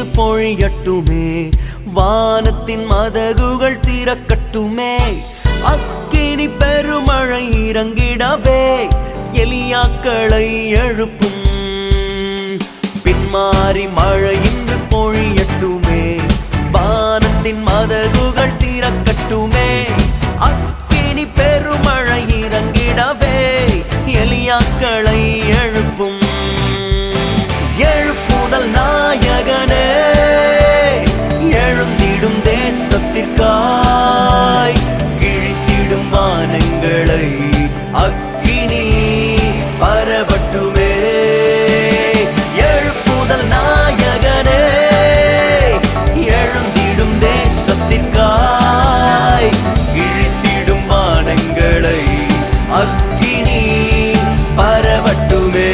இன்று பொழியட்டுமே, வானத்தின் மதகுகள் திறக்கட்டுமே. அக்கினி பெருமழை இறங்கிடவே எலியாக்களை எழுப்பும். பின்மாறி மழை இன்று பொழியட்டுமே, வானத்தின் மதகுகள் திறக்கட்டுமே. அக்கினி பெருமழை இறங்கிடவே எலியாக்களை எழுப்பும். எழுப்புதல் நாயகனே, எழுந்திடும் தேசத்திற்காய், கிழித்திடும் வானங்களை அக்கினி பரவட்டுமே. எழுப்புதல் நாயகனே, எழுந்திடும் தேசத்திற்காய், கிழித்திடும் வானங்களை அக்கினி பரவட்டுமே.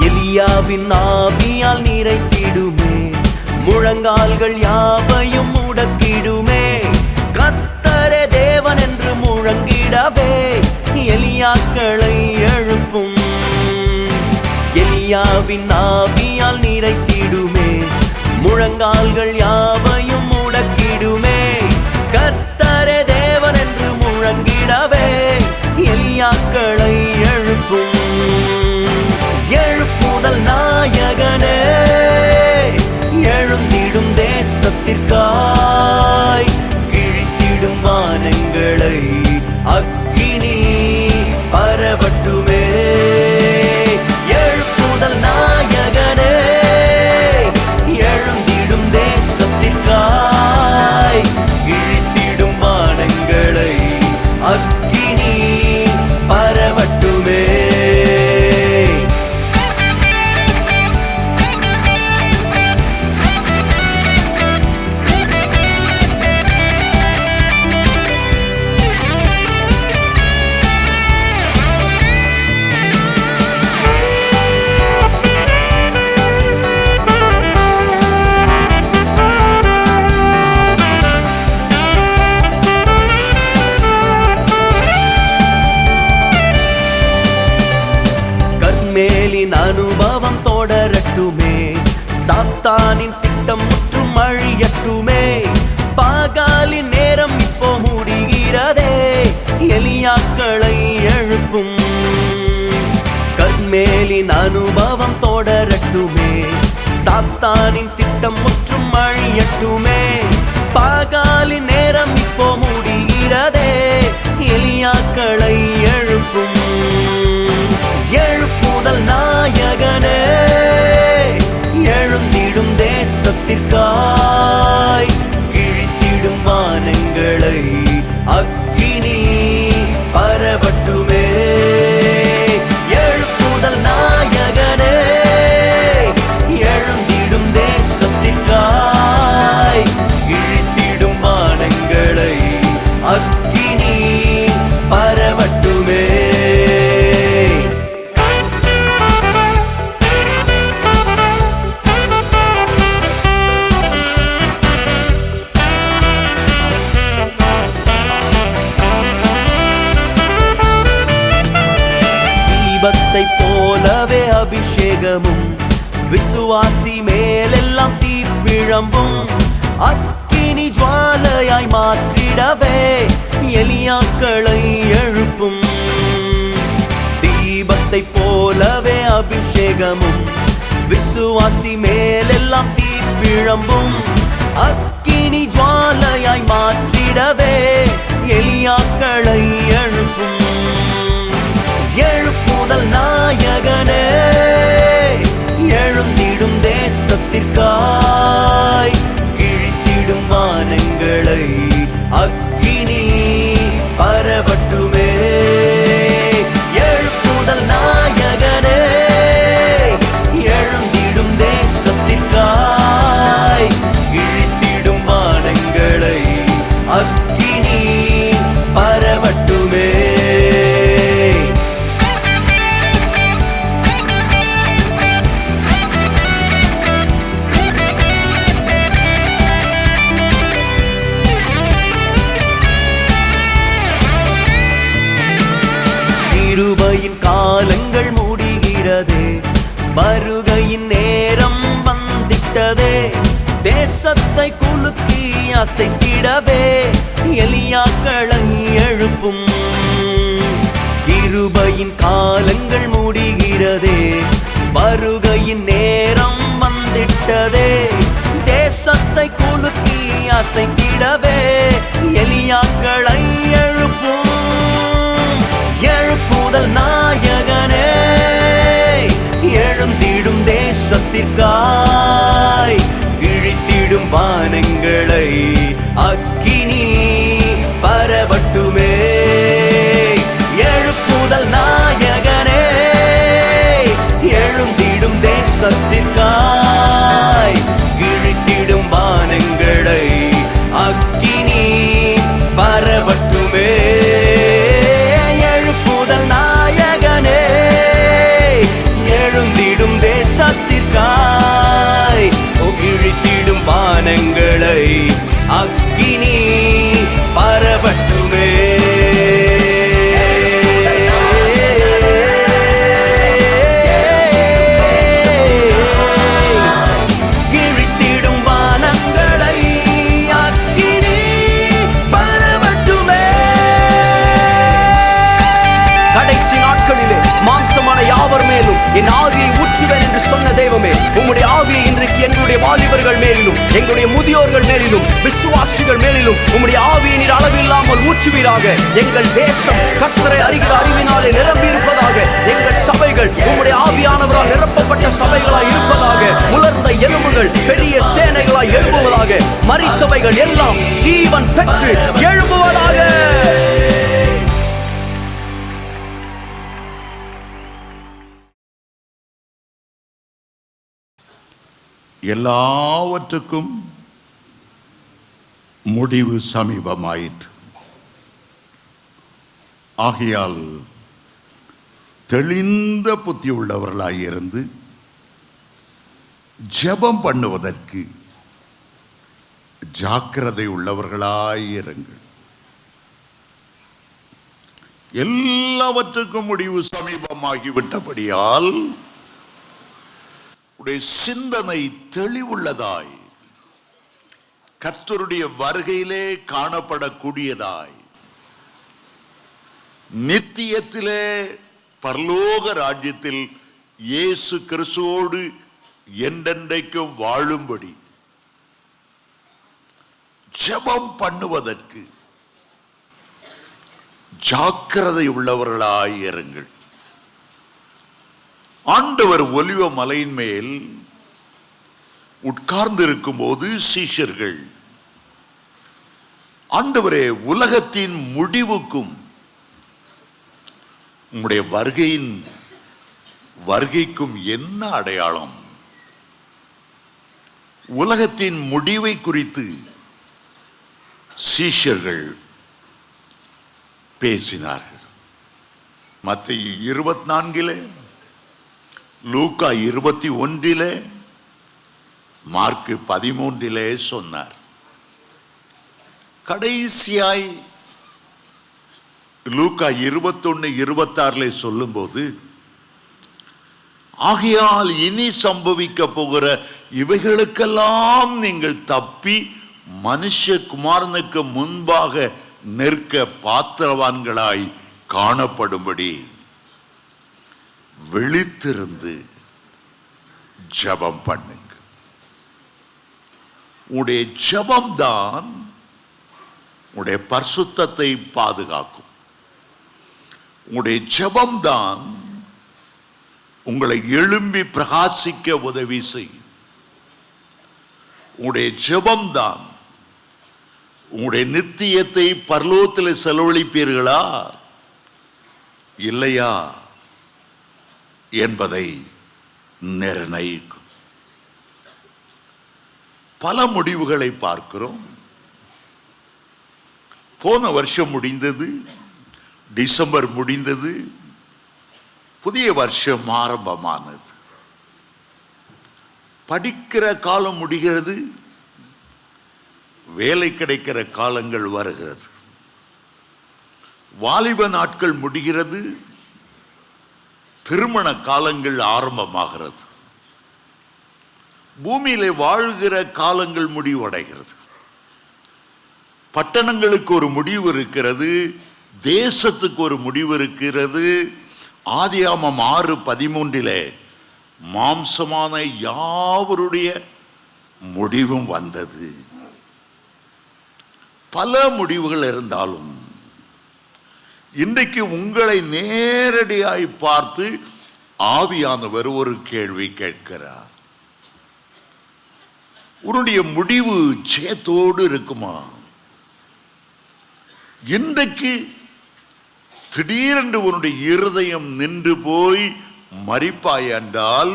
எலியாவின் ஆவியால் நிறைத்திடுமே, முழங்கால்கள் யாவையும் முடக்கிடுமே. கர்த்தரே தேவன் என்று முழங்கிடவே எலியாக்களை எழுப்பும். எலியாவின் ஆவியால் நிறைத்திடுமே, முழங்கால்கள் யாவையும் முடக்கிடுமே. கர்த்தரே தேவன் என்று முழங்கிடவே எலியாக்களை எழுப்பும். எழுப்புதல் நாயகனே, எழுந்திடும் தேசத்திற்காய், கிழித்திடும் வானங்களை அக்கினி பரவட்டுமே. எழுப்புதல் நாயகனே, எழுந்திடும் தேசத்திற்காய், கிழித்திடும் வானங்களை அக்கினி பரவட்டுமே. மேலின் அனுபவம் தொடரட்டுமே, சாத்தானின் திட்டம் முற்றும் அழியட்டுமே. பாகாலின் நேரம் இப்போ முடிகிறதே, எலியாக்களை எழுப்பும். கர்மேலின் அனுபவம் தொடரட்டுமே, சாத்தானின் திட்டம் முற்றும் அழியட்டுமே. பாகாலின் நேரம் இப்போ முடிகிறதே, எலியாக்களை எழுப்பும். எழுப்புதல் நாயகனே, எழுந்திடும் தேசத்திற்காய், கிழித்திடும் வானங்களை அக்கினி பரவட்டுமே. எழுப்புதல் நாயகனே, எழுந்திடும் தேசத்திற்காய், கிழித்திடும் வானங்களை அக்கினி பரவட்டுமே. தீபத்தை போலவே அபிஷேகமும், விசுவாசி மேலெல்லாம் தீப்பிழம்பும். அக்கினி ஜுவாலையாய் மாற்றிடவே எலியாக்களை எழுப்பும். தீபத்தை போலவே அபிஷேகமும், விசுவாசி மேலெல்லாம் தீப்பிழம்பும். அக்கினி ஜுவாலையாய் மாற்றிடவே எலியாக்களை எழுப்பும். எழுப்புதல் நாயகனே, எழுந்திடும் தேசத்திற்காய், கிழித்திடும் வானங்களை அக்கினி பரவட்டுமே. எழுப்புதல் நாயகனே, காலங்கள் முடிகிறதே, வருகையின் நேரம் வந்திட்டதே. தேசத்தை குலுக்கி அசைத்திடவே எலியாக்களை எழுப்பும். கிருபையின் காலங்கள் முடிகிறதே, வருகையின் நேரம் வந்திட்டதே. தேசத்தை குலுக்கி அசைத்திடவே எலியாக்களை எழுப்பும். எழுப்புதல் நாயகனே, எழுந்திடும் தேசத்திற்காய், கிழித்திடும் வானங்களை அக்கினி பரவட்டுமே. எழுப்புதல் நாயகனே, எழுந்திடும் தேசத்திற்காய், கிழித்திடும் வானங்களை அக்கினி பரவட்டுமே. எழுப்புதல் நாயகனே, எழுந்திடும் தேசத்திற்காய், கிழித்திடும் வானங்களை அக்கினி பரவட்டுமே. யாவர் மேலும் என் ஆவியை ஊற்றுவேன் என்று சொன்ன தெய்வமே, உம்முடைய ஆவியை இன்றைக்கு எங்களுடைய வாலிபர்கள் மேலிலும், எங்களுடைய முதியோர்கள் மேலிலும், விசுவாசிகள் மேலிலும் உம்முடைய ஆவியை நீர் அளவில்லாமல் ஊற்றுவீராக. எங்கள் தேசம் கர்த்தரை அறிகிற அறிவினாலே நிரம்பி இருப்பதாக. எங்கள் சபைகள் உம்முடைய ஆவியானவரால் நிரப்பப்பட்ட சபைகளாய் இருப்பதாக. உலர்ந்த எலும்புகள் பெரிய சேனைகளாய் எழும்புவதாக. மரித்தவைகள் எல்லாம் ஜீவன் பெற்று எழும்புவதாக. எல்லாவற்றுக்கும் முடிவு சமீபமாயிற்று. ஆகையால் தெளிந்த புத்தி உள்ளவர்களாயிருந்து ஜெபம் பண்ணுவதற்கு ஜாக்கிரதை உள்ளவர்களாயிருங்கள். எல்லாவற்றுக்கும் முடிவு சமீபமாகிவிட்டபடியால் உடைய சிந்தனை தெளிவுள்ளதாய், கர்த்தருடைய வருகையிலே காணப்படக்கூடியதாய், நித்தியத்திலே பரலோக ராஜ்யத்தில் இயேசு கிறிஸ்துவோடு என்றென்றைக்கும் வாழும்படி ஜெபம் பண்ணுவதற்கு ஜாக்கிரதை உள்ளவர்களாயிருங்கள். ஆண்டவர் ஒலிவ மலையின் மேல் உட்கார்ந்திருக்கும் போது சீஷர்கள், ஆண்டவரே, உலகத்தின் முடிவுக்கும் உம்முடைய வருகைக்கும் என்ன அடையாளம்? உலகத்தின் முடிவை குறித்து சீஷர்கள் பேசினார்கள். மத்தேயு 24, லூக்கா 21, மார்க்கு 13 சொன்னார். கடைசியாய் லூக்கா 21, 26 சொல்லும் போது, ஆகையால் இனி சம்பவிக்க போகிற இவைகளுக்கெல்லாம் நீங்கள் தப்பி மனுஷகுமாரனுக்கு முன்பாக நிற்க பாத்திரவான்களாய் காணப்படும்படி விழித்திருந்து ஜெபம் பண்ணுங்க. உடைய ஜெபம்தான் உடைய பரிசுத்தத்தை பாதுகாக்கும். உடைய ஜெபம்தான் உங்களை எழும்பி பிரகாசிக்க உதவி செய்யும். உடைய ஜெபம்தான் உங்களுடைய நித்தியத்தை பரலோகத்தில் செலவழிப்பீர்களா இல்லையா என்பதை நிர்ணயிக்கும். பல முடிவுகளை பார்க்கிறோம். போன வருஷம் முடிந்தது, டிசம்பர் முடிந்தது, புதிய வருஷம் ஆரம்பமானது. படிக்கிற காலம் முடிகிறது, வேலை கிடைக்கிற காலங்கள் வருகிறது. வாலிப நாட்கள் முடிகிறது, திருமண காலங்கள் ஆரம்பமாகிறது. பூமியிலே வாழ்கிற காலங்கள் முடிவடைகிறது. பட்டணங்களுக்கு ஒரு முடிவு இருக்கிறது, தேசத்துக்கு ஒரு முடிவு இருக்கிறது. ஆதியாகமம் 6:13 மாம்சமான யாவருடைய முடிவும் வந்தது. பல முடிவுகள் இருந்தாலும் இன்றைக்கு உங்களை நேரடியாய் பார்த்து ஆவியானவர் ஒரு கேள்வி கேட்கிறார். உன்னுடைய முடிவு ஜெயத்தோடு இருக்குமா? இன்றைக்கு திடீரென்று உன்னுடைய இருதயம் நின்று போய் மரிப்பாய் என்றால்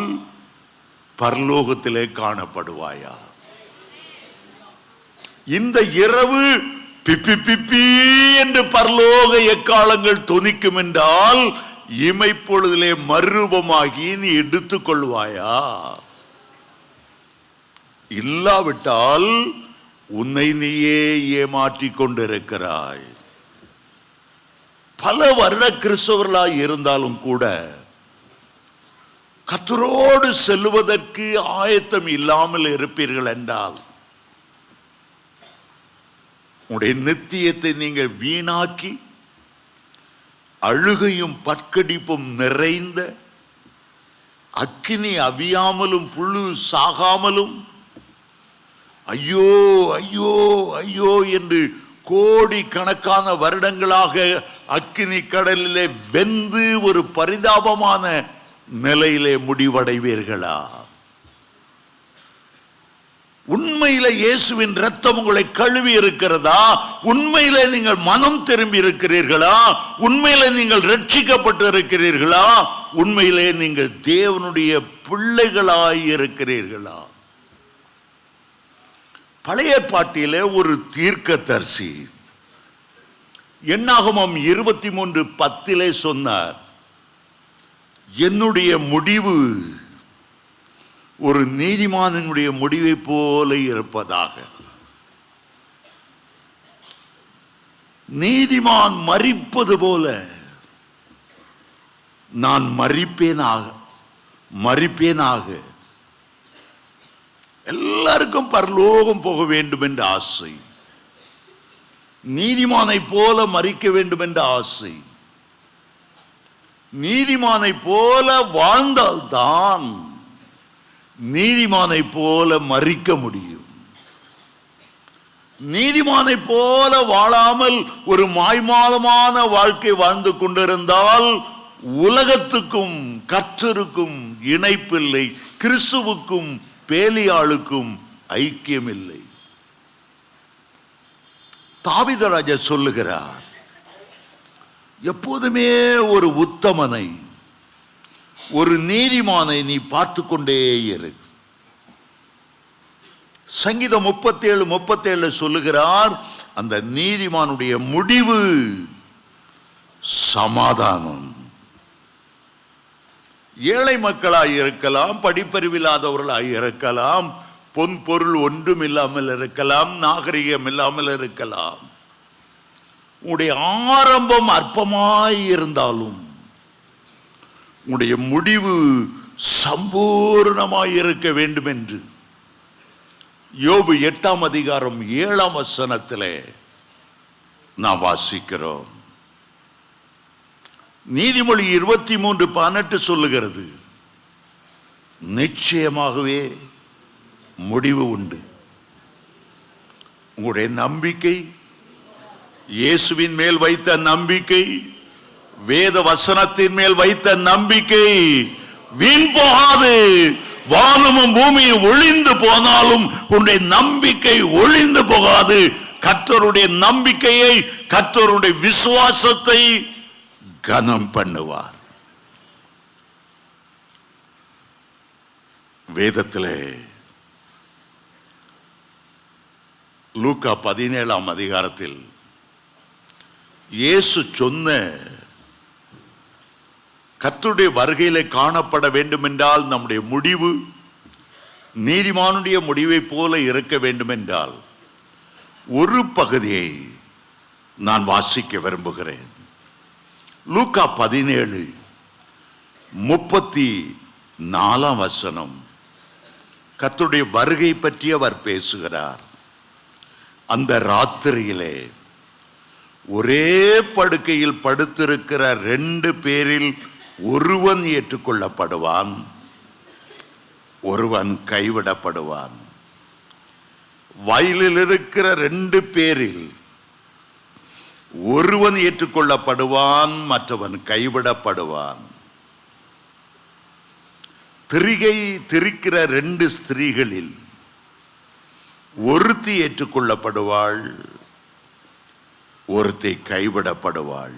பரலோகத்திலே காணப்படுவாயா? இந்த இரவு பிப்பி பிப்பி என்று பரலோக எக்காலங்கள் தொனிக்கும் என்றால் இமைப்பொழுதிலே மறுரூபமாகி நீ எடுத்துக் கொள்வாயா? இல்லாவிட்டால் உன்னை நீயே ஏமாற்றிக் கொண்டிருக்கிறாய். பல வருட கிறிஸ்தவர்களாய் இருந்தாலும் கூட கர்த்தரோடு செல்லுவதற்கு ஆயத்தம் இல்லாமல் இருப்பீர்கள் என்றால் உடைய நித்தியத்தை நீங்கள் வீணாக்கி அழுகையும் பற்கடிப்பும் நிறைந்த அக்கினி அவியாமலும் புழு சாகாமலும் ஐயோ ஐயோ ஐயோ என்று கோடி கணக்கான வருடங்களாக அக்கினி கடலிலே வெந்து ஒரு பரிதாபமான நிலையிலே முடிவடைவீர்களா? உண்மையில இயேசுவின் இரத்தம் உங்களை கழுவி இருக்கிறதா? உண்மையில நீங்கள் மனம் திரும்பி இருக்கிறீர்களா? உண்மையில நீங்கள் ரட்சிக்கப்பட்டு இருக்கிறீர்களா? உண்மையிலே நீங்கள் தேவனுடைய பிள்ளைகளாய் இருக்கிறீர்களா? பழைய பாட்டிலே ஒரு தீர்க்கதரிசி என்னாகமம் 23:10 சொன்னார், என்னுடைய முடிவு ஒரு நீதிமானினுடைய முடிவை போல இருப்பதாக. நீதிமான் மரிப்பது போல நான் மரிப்பேனாக. எல்லாருக்கும் பரலோகம் போக வேண்டும் என்ற ஆசை, நீதிமானை போல மரிக்க வேண்டும் என்ற ஆசை. நீதிமானை போல வாழ்ந்தால்தான் நீதிமானை போல மரிக்க முடியும். நீதிமானை போல வாழாமல் ஒரு மாய்மாலமான வாழ்க்கை வாழ்ந்து கொண்டிருந்தால் உலகத்துக்கும் கர்த்தருக்கும் இணைப்பில்லை, கிறிஸ்துவுக்கும் பேலியாளுக்கும் ஐக்கியம் இல்லை. தாவீது ராஜா சொல்லுகிறார், எப்போதுமே ஒரு உத்தமனை, ஒரு நீதிமானை நீ பார்த்து கொண்டே இரு. சங்கீதம் 37:37 சொல்லுகிறார், அந்த நீதிமானுடைய முடிவு சமாதானம். ஏழை மக்களாய் இருக்கலாம், படிப்பறிவில்லாதவர்களாய் இருக்கலாம், பொன் பொருள் ஒன்றும் இல்லாமல் இருக்கலாம், நாகரிகம் இல்லாமல் இருக்கலாம். உன்னுடைய ஆரம்பம் அற்பமாய் இருந்தாலும் உன்னுடைய முடிவு சம்பூர்ணமாய் இருக்க வேண்டும் என்று யோபு 8:7 நாம் வாசிக்கிறோம். நீதிமொழி 23:18 சொல்லுகிறது, நிச்சயமாகவே முடிவு உண்டு. உங்களுடைய நம்பிக்கை, இயேசுவின் மேல் வைத்த நம்பிக்கை, வேத வசனத்தின் மேல் வைத்த நம்பிக்கை வீண் போகாது. வானமும் பூமியும் ஒளிந்து போனாலும் உன்னுடைய நம்பிக்கை ஒளிந்து போகாது. கர்த்தருடைய நம்பிக்கையை, கர்த்தருடைய விசுவாசத்தை கனம் பண்ணுவார். வேதத்திலே லூக்கா 17 இயேசு சொன்ன கர்த்தருடைய வருகையிலே காணப்பட வேண்டும் என்றால் நம்முடைய முடிவு நீதிமானுடைய முடிவை போல இருக்க வேண்டும் என்றால் ஒரு பகுதியை நான் வாசிக்க விரும்புகிறேன். லூக்கா 17 34 வசனம் கர்த்தருடைய வருகை பற்றி அவர் பேசுகிறார். அந்த ராத்திரியிலே ஒரே படுக்கையில் படுத்திருக்கிற 2 பேரில் ஒருவன் ஏற்றுக்கொள்ளப்படுவான், ஒருவன் கைவிடப்படுவான். வயலில் இருக்கிற 2 பேரில் ஒருவன் ஏற்றுக்கொள்ளப்படுவான், மற்றவன் கைவிடப்படுவான். திரிகை திரிக்கிற 2 ஸ்திரீகளில் ஒருத்தி ஏற்றுக்கொள்ளப்படுவாள், ஒருத்தி கைவிடப்படுவாள்.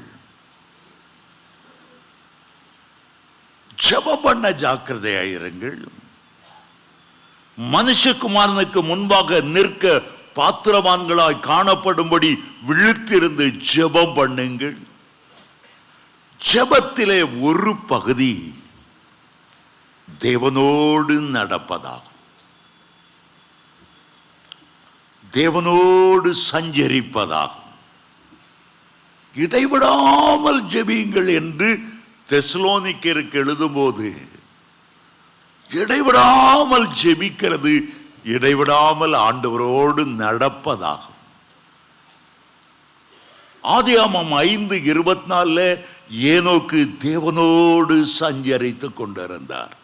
ஜெபம் பண்ண ஜாக்கிரதையாயிருங்கள். மனுஷகுமாரனுக்கு முன்பாக நிற்க பாத்திரவான்களாய் காணப்படும்படி விழித்திருந்து ஜெபம் பண்ணுங்கள். ஜெபத்திலே ஒரு பகுதி தேவனோடு நடப்பதாகும், தேவனோடு சஞ்சரிப்பதாகும். இடைவிடாமல் ஜெபியுங்கள் என்று தெசலோனிக்கருக்கு எழுதும்போது இடைவிடாமல் ஜெபிக்கிறது இடைவிடாமல் ஆண்டவரோடு நடப்பதாகும். ஆதியாகமம் 5:24 ஏனோக்கு தேவனோடு சஞ்சரித்துக் கொண்டிருந்தார்.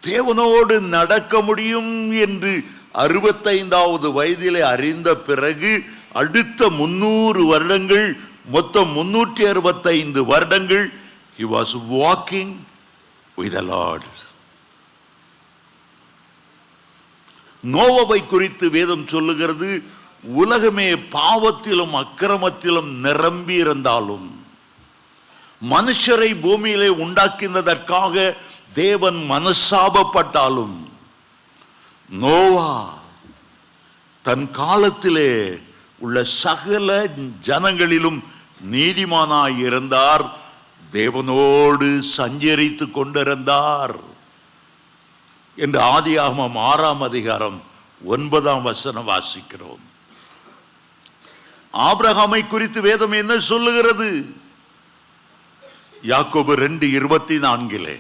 தேவனோடு நடக்க முடியும் என்று 65வது வயதிலே அறிந்த பிறகு அடுத்த 300 வருடங்கள், மொத்தம் 365 வருடங்கள் he was walking with the Lord. நோவாவை குறித்து வேதம் சொல்லுகிறது, உலகமே பாவத்திலும் அக்கிரமத்திலும் நிரம்பி இருந்தாலும் மனுஷரை பூமியிலே உண்டாக்கினதற்காக தேவன் மனசாபப்பட்டாலும் நோவா தன் காலத்திலே உள்ள சகல ஜனங்களிலும் நீதிமானாய் இருந்தார், தேவனோடு சஞ்சரித்துக் கொண்டிருந்தார் என்று ஆதியாகமம் 6ஆம் அதிகாரம் 9ஆம் வசனம் வாசிக்கிறோம். ஆபிரகாமை குறித்து வேதம் என்ன சொல்லுகிறது? யாக்கோபு 2:24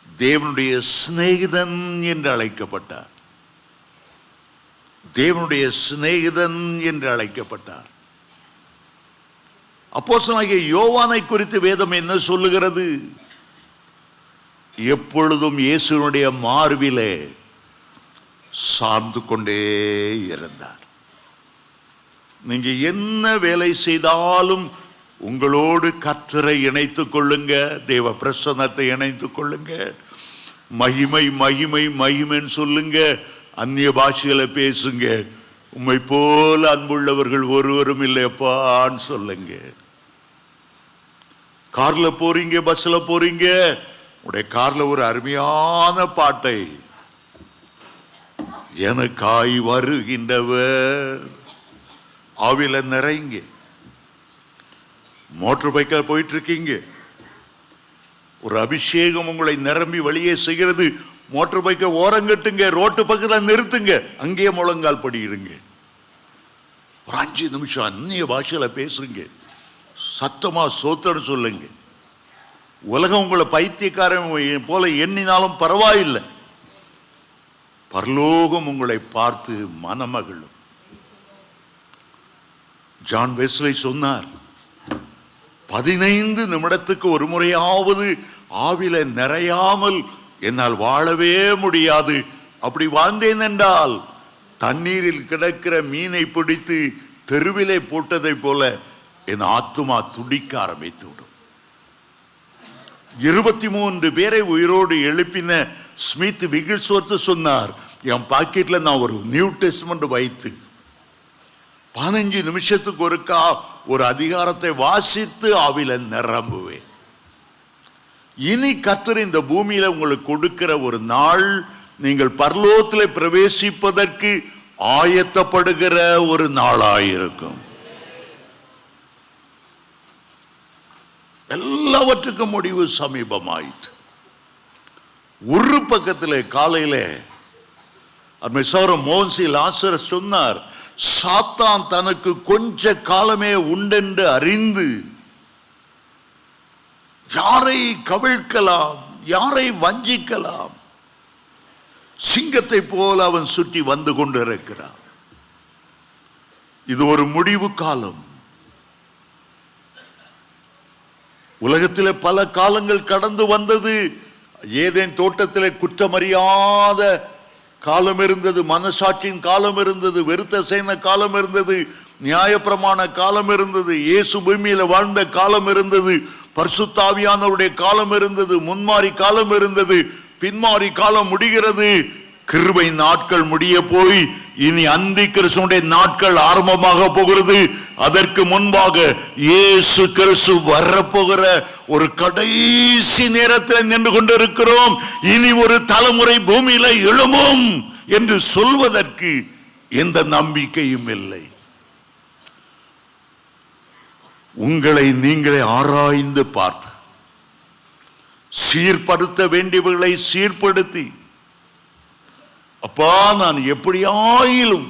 தேவனுடைய சிநேகிதன் என்று அழைக்கப்பட்டார், தேவனுடைய சிநேகிதன் என்று அழைக்கப்பட்டார். அப்போஸ்தலனாகிய யோவானை குறித்து வேதம் என்ன சொல்லுகிறது? எப்பொழுதும் இயேசுவினுடைய மார்பிலே சார்ந்து கொண்டே இருந்தார். நீங்க என்ன வேலை செய்தாலும் உங்களோடு கர்த்தரை இணைத்துக் கொள்ளுங்க, தேவ பிரசன்னத்தை இணைத்துக் கொள்ளுங்க, மகிமை மகிமை மகிமைன்னு சொல்லுங்க, அந்நிய பாஷைகளை பேசுங்க, உம்மை போல அன்புள்ளவர்கள் ஒருவரும் இல்லையப்பான்னு சொல்லுங்க. கார்ல போறீங்க, பஸ்ல போறீங்க, உடைய கார்ல ஒரு அருமையான பாட்டை, எனக்காய் வருகின்றவர் ஆவில நிறைங்க. மோட்டர் பைக்கில் போயிட்டு இருக்கீங்க, ஒரு அபிஷேகம் உங்களை நிரம்பி வெளியே செய்கிறது. மோட்டர் பைக்கை ஓரங்கட்டுங்க, ரோட்டு பக்கத்தில் நிறுத்துங்க, அங்கேயே முழங்கால் படிடுங்க. ஒரு 5 நிமிஷம் அந்நிய பாஷையில பேசுங்க, சத்தமா சோத்தன்னு சொல்லுங்க. உலகம் உங்களை பைத்தியக்காரன் போல எண்ணினாலும் பரவாயில்லை, பரலோகம் உங்களை பார்த்து மனமகிழும். ஜான் வெஸ்லி சொன்னார், 15 நிமிடத்துக்கு ஒரு முறையாவது ஆவில நிறையாமல் என்னால் வாழவே முடியாது. அப்படி வாழ்ந்தேன் என்றால் தண்ணீரில் கிடக்கிற மீனை பிடித்து தெருவிலே போட்டதை போல என் ஆத்துமா துடிக்க ஆரம்பித்து விடும். 23 பேரை உயிரோடு எழுப்பின ஸ்மித் விகில்ஸ்வர்த் சொன்னார், என் பாக்கெட்ல நான் ஒரு நியூ டெஸ்ட்மெண்ட் வைத்து 15 நிமிஷத்துக்கு ஒருக்கா ஒரு அதிகாரத்தை வாசித்து ஆவில நிரம்புவேன். இனி கர்த்தர் இந்த பூமியில உங்களுக்கு கொடுக்கிற ஒரு நாள், நீங்கள் பரலோகத்தில் பிரவேசிப்பதற்கு ஆயத்தப்படுகிற ஒரு நாளாயிருக்கும். எல்லாவற்றுக்கும் முடிவு சமீபமாயிற்று. ஒரு பக்கத்தில் காலையில மோன்சி லாசரஸ் சொன்னார், சாத்தான் தனக்கு கொஞ்ச காலமே உண்டென்று அறிந்து யாரை கவிழ்க்கலாம், யாரை வஞ்சிக்கலாம். சிங்கத்தை போல அவன் சுற்றி வந்து கொண்டிருக்கிறான். இது ஒரு முடிவு காலம். உலகத்திலே பல காலங்கள் கடந்து வந்தது. ஏதேன் தோட்டத்திலே குற்றமறியாத காலம் இருந்தது, மனசாட்சியின் காலம் இருந்தது, வெறுத்த சேன காலம் இருந்தது, நியாயப்பிரமாண காலம் இருந்தது, இயேசு பூமியில வாழ்ந்த காலம் இருந்தது, பரிசுத்த ஆவியானவருடைய காலம் இருந்தது, முன்மாறி காலம் இருந்தது, பின்மாறி காலம் முடிகிறது. கிருபை நாட்கள் முடிய போய் இனி அந்தி கிறிஸ்துவினுடைய நாட்கள் ஆரம்பமாக போகிறது. அதற்கு முன்பாக இயேசு கிறிஸ்து வரப்போகிற ஒரு கடைசி நேரத்தில் நின்று கொண்டிருக்கிறோம். இனி ஒரு தலைமுறை பூமியில எழும்பும் என்று சொல்வதற்கு எந்த நம்பிக்கையும் இல்லை. உங்களை நீங்களே ஆராய்ந்து பார்த்து சீர்படுத்த வேண்டியவர்களை சீர்படுத்தி, அப்பா நான் எப்படியாயிலும்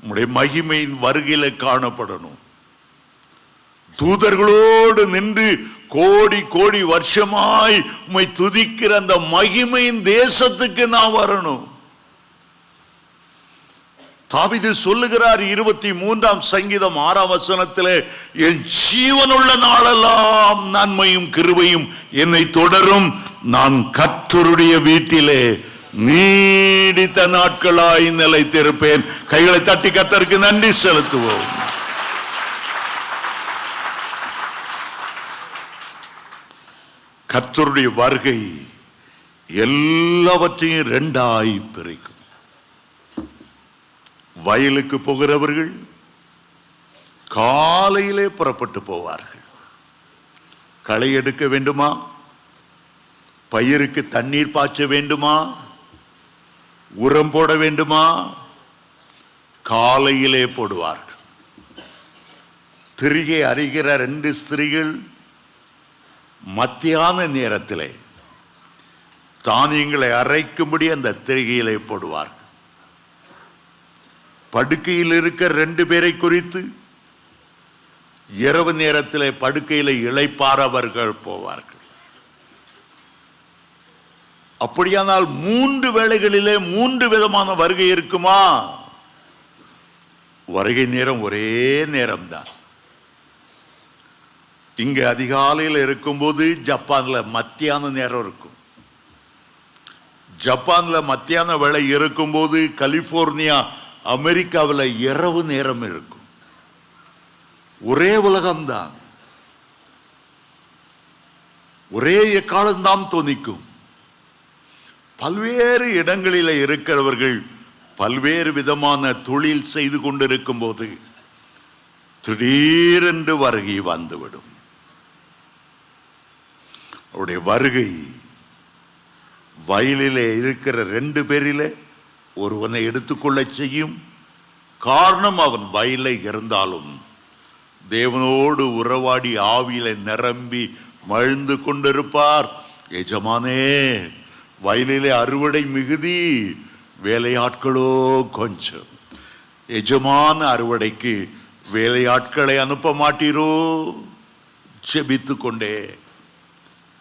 உம்முடைய மகிமையின் வருகையில காணப்படணும். தூதர்களோடு நின்று கோடி கோடி வருஷமாய் உம்மை துதிக்கிற அந்த மகிமையின் தேசத்துக்கு நான் வரணும். தாவீது சொல்லுகிறார் 23ஆம் சங்கீதம் 6ஆம் வசனத்திலே, என் ஜீவனுள்ள நாளெல்லாம் நன்மையும் கிருபையும் என்னை தொடரும், நான் கர்த்தருடைய வீட்டிலே நீடித்த நாட்களாய் நிலைத்திருப்பேன். கைகளை தட்டி கர்த்தருக்கு நன்றி செலுத்துவோம். கர்த்தருடைய வருகை எல்லாவற்றையும் இரண்டாய் பிரிக்கும். வயலுக்கு போகிறவர்கள் காலையிலே புறப்பட்டு போவார்கள். களை எடுக்க வேண்டுமா, பயிருக்கு தண்ணீர் பாய்ச்ச வேண்டுமா, உரம் போட வேண்டுமா, காலையிலே போடுவார்கள். திரிகை அறிகிற 2 ஸ்திரீகள் மத்தியான நேரத்திலே தானியங்களை அரைக்கும்படி அந்த திரிகையிலே போடுவார்கள். படுக்கையில் இருக்க 2 பேரை குறித்து இரவு நேரத்திலே படுக்கையில இளைப்பாறவர்கள் போவார்கள். அப்படியானால் 3 வேளைகளிலே 3 விதமான வருகை இருக்குமா? வருகை நேரம் ஒரே நேரம்தான். இங்க அதிகாலையில் இருக்கும்போது ஜப்பான்ல மத்தியான நேரம் இருக்கும். ஜப்பான்ல மத்தியான வேளை இருக்கும்போது கலிபோர்னியா அமெரிக்காவில் இரவு நேரம் இருக்கும். ஒரே உலகம்தான், ஒரே எக்காலம்தான் தொனிக்கும். பல்வேறு இடங்களில் இருக்கிறவர்கள் பல்வேறு விதமான தொழில் செய்து கொண்டிருக்கும் போது திடீரென்று வருகை வந்துவிடும். அவருடைய வருகை வயலிலே இருக்கிற 2 பேரிலே ஒருவனை எடுத்துக்கொள்ள செய்யும். காரணம், அவன் வயலை இருந்தாலும் தேவனோடு உறவாடி ஆவியில நிரம்பி மழ்ந்து கொண்டிருப்பார். எஜமானே, வயலிலே அறுவடை மிகுதி, வேலையாட்களோ கொஞ்சம். எஜமான அறுவடைக்கு வேலையாட்களை அனுப்ப மாட்டீரோ? ஜெபித்து கொண்டே,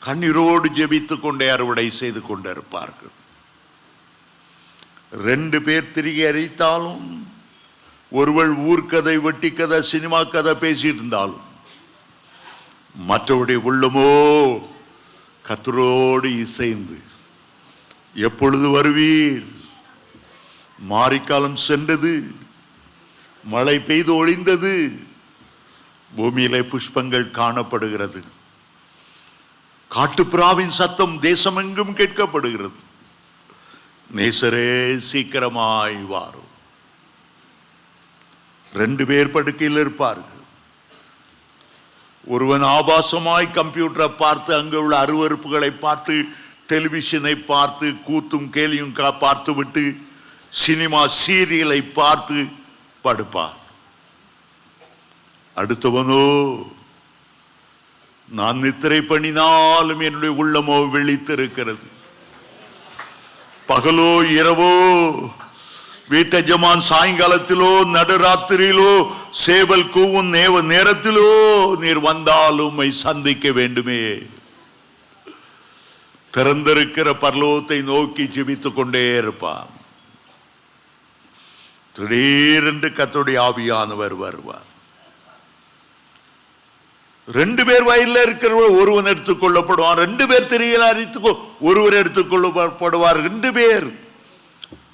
கண்ணீரோடு ஜெபித்து கொண்டே அறுவடை செய்து கொண்டிருப்பார்கள். 2 பேர் திரிகை அறித்தாலும், ஒருவள் ஊர்க்கதை, வெட்டி கதை, சினிமா கதை பேசிட்டு இருந்தாலும், மற்றவருடைய உள்ளமோ கர்த்தரோடு இசைந்து, எப்பொழுது வருவீர்? மாரிக்காலம் சென்றது, மழை பெய்து ஒளிந்தது, பூமியிலே புஷ்பங்கள் காணப்படுகிறது, காட்டுப்புறாவின் சத்தம் தேசமெங்கும் கேட்கப்படுகிறது. நேசரே சீக்கிரமாய் வாரும். 2 பேர் படுக்கையில் இருப்பார்கள். ஒருவன் ஆபாசமாய் கம்ப்யூட்டரை பார்த்து, அங்கு உள்ள அருவருப்புகளை பார்த்து, டெலிவிஷனை பார்த்து, கூத்தும் கேலியும் பார்த்து விட்டு சினிமா சீரியலை பார்த்து படுப்பான். அடுத்தவனோ, நான் நித்திரை பண்ணினாலும் என்னுடைய உள்ளமோ விழித்திருக்கிறது, பகலோ இரவோ வீட்டஜமான் சாயங்காலத்திலோ நடுராத்திரியிலோ சேவல் கூவும் நேரத்திலோ நீர் வந்தால் உம்மை சந்திக்க வேண்டுமே. திறந்திருக்கிற பரலோகத்தை நோக்கி ஜெபித்துக் கொண்டே இருப்பான். திடீரென்று கர்த்தருடைய ஆவியானவர் வருவார். 2 பேர் வயல்ல இருக்கிறவர் ஒருவன் எடுத்துக் கொள்ளப்படுவான். 2 பேர் திரையில் அறித்துக்கோ ஒருவர் எடுத்துக் கொள்ளப்படுவார். 2 பேர்